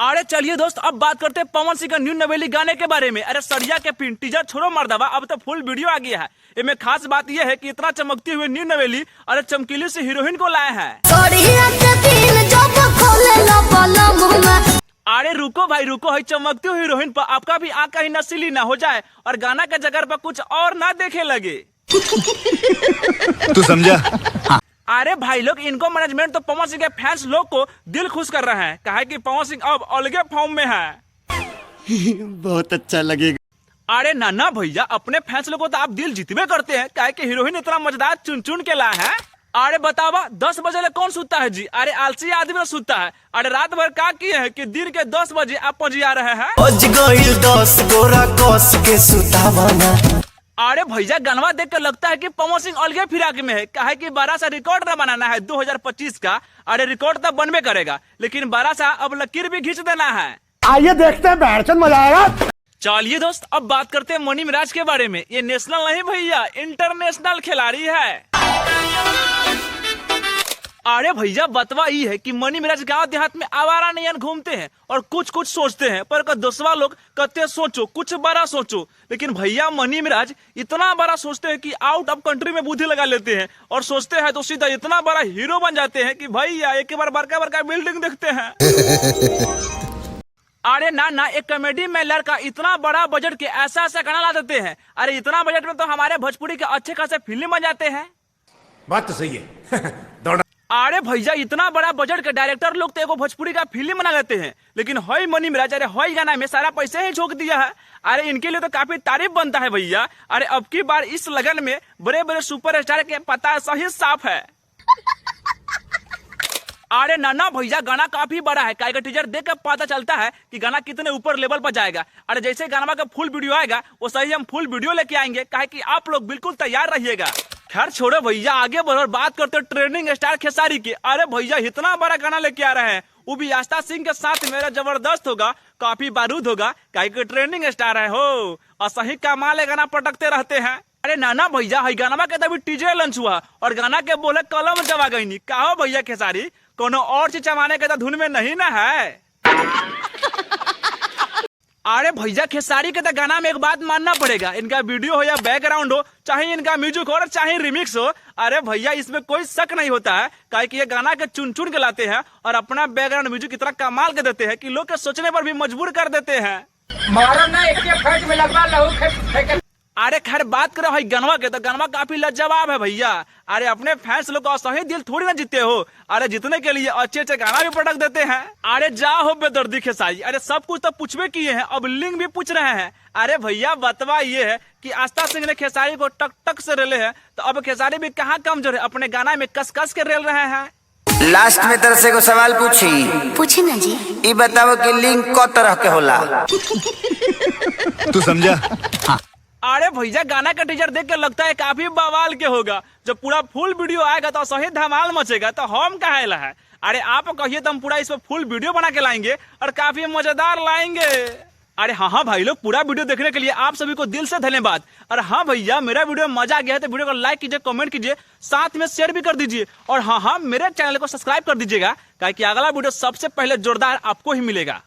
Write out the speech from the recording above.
अरे चलिए दोस्त, अब बात करते हैं पवन सिंह का न्यू नवेली गाने के बारे में। अरे सरिया के पिन टीजर छोड़ो मर्दवा, अब तो फुल वीडियो आ गया है। इनमें खास बात यह है कि इतना चमकती हुई न्यू नवेली अरे चमकीली से हीरोइन को लाए हैं। अरे रुको भाई रुको, है चमकती हुई हीरोइन पर आपका भी आंख कहीं नशीली ना हो जाए और गाना के जगह पर कुछ और ना देखे लगे। तू समझा? अरे भाई लोग, इनको मैनेजमेंट तो पवन सिंह के फैंस लोग को दिल खुश कर रहे हैं। कहा है कि पवन सिंह अब अलगे फॉर्म में है। बहुत अच्छा लगेगा। अरे ना भैया, अपने फैंस लोग को तो आप दिल जीतवे करते हैं। कहा है कि हीरोइन इतना मजेदार चुन चुन के लाए हैं। अरे बतावा, 10 बजे ले कौन सुता है जी? अरे आलसी आदमी में सुता है। अरे रात भर क्या किए हैं कि दिन के 10 बजे आप पहुंच आ रहे हैं। अरे भैया, गनवा देख कर लगता है कि पवन सिंह अलगे फिराक में है। कहा है कि बड़ा सा रिकॉर्ड न बनाना है 2025 का। अरे रिकॉर्ड तो बनबे करेगा, लेकिन बड़ा सा अब लकीर भी खींच देना है। आइए देखते हैं, बैठचंद मजा आएगा। चलिए दोस्त, अब बात करते हैं मनी मिराज के बारे में। ये नेशनल नहीं भैया, इंटरनेशनल खिलाड़ी है। अरे भैया, बतवा ये है कि मनी मिराज गांव देहात में आवारा नयन घूमते हैं और कुछ कुछ सोचते हैं, पर दूसरा लोग कहते सोचो कुछ बड़ा सोचो। लेकिन भैया मनी मिराज इतना बड़ा सोचते हैं कि आउट ऑफ कंट्री में बुद्धि लगा लेते हैं और सोचते हैं तो सीधा इतना बड़ा हीरो बन जाते हैं कि भैया एक बार बड़का बड़का बिल्डिंग देखते हैं। अरे ना, एक कॉमेडी में लड़का इतना बड़ा बजट के ऐसा गाना ला देते हैं। अरे इतना बजट में तो हमारे भोजपुरी के अच्छे खासे फिल्म बन जाते हैं। बात तो सही है। अरे भैया, इतना बड़ा बजट के डायरेक्टर लोग तो एगो भोजपुरी का फिल्म बना देते हैं, लेकिन हई मनी मिराज अरे हई गाना में सारा पैसे ही झोंक दिया है। अरे इनके लिए तो काफी तारीफ बनता है भैया। अरे अब की बार इस लगन में बड़े बड़े सुपरस्टार के पता सही साफ है। अरे ना भैया, गाना काफी बड़ा है। का टीजर देख कर पता चलता है कि गाना कितने ऊपर लेवल पर जाएगा। अरे जैसे गाना का फुल वीडियो आएगा वो सही हम फुल वीडियो लेके आएंगे। कहे कि आप लोग बिल्कुल तैयार रहिएगा। खैर छोड़ो भैया, आगे बढ़ो और बात करते हैं ट्रेंडिंग स्टार खेसारी की। अरे भैया, इतना बड़ा गाना लेके आ रहे हैं, वो भी आस्था सिंह के साथ। मेरा जबरदस्त होगा, काफी बारूद होगा। कहे कि ट्रेंडिंग स्टार है हो और सही कमाल गाना पटकते रहते हैं। अरे नाना भैया, हई गाना के तभी टीजर लॉन्च हुआ और गाना के बोले कलम जवा गई। कहो भैया खेसारी, कोनो और चीज चमाने के तो धुन में नहीं ना है। अरे भैया, खेसारी के तो गाना में एक बात मानना पड़ेगा, इनका वीडियो हो या बैकग्राउंड हो, चाहे इनका म्यूजिक हो और चाहे रिमिक्स हो, अरे भैया इसमें कोई शक नहीं होता है। काहे कि ये गाना के चुन चुन के लाते हैं और अपना बैकग्राउंड म्यूजिक इतना कमाल के देते हैं कि लोग के सोचने पर भी मजबूर कर देते हैं। अरे खैर बात करो भाई गनवा के, तो गनवा काफी लाजवाब है भैया। अरे अपने फैंस लोग का सही दिल थोड़ी ना जीते हो। अरे जीतने के लिए अच्छे अच्छे गाना भी पटक देते हैं। अरे जा हो बेदर्दी खेसारी, अरे सब कुछ तो पूछवे किए हैं, अब लिंग भी पूछ रहे हैं। अरे भैया बतवा ये है कि आस्था सिंह ने खेसारी को टक टक से रेले है, तो अब खेसारी भी कहाँ कमजोर है, अपने गाना में कस कस के रेल रहे हैं। लास्ट में तरह से को सवाल पूछी ना जी, ये बताओ कि लिंग क तरह के होला? तू समझा? अरे भैया, गाना का टीजर देख के लगता है काफी बवाल के होगा। जब पूरा फुल वीडियो आएगा तो सही धमाल मचेगा, तो हम कहे ला है। अरे आप कहिए तो हम पूरा इस पर फुल वीडियो बना के लाएंगे और काफी मजेदार लाएंगे। अरे हाँ भाई लोग, पूरा वीडियो देखने के लिए आप सभी को दिल से धन्यवाद। और हाँ भैया, मेरा वीडियो मजा आ गया है तो वीडियो को लाइक कीजिए, कमेंट कीजिए, साथ में शेयर भी कर दीजिए। और हाँ मेरे चैनल को सब्सक्राइब कर दीजिएगा, ताकि अगला वीडियो सबसे पहले जोरदार आपको ही मिलेगा।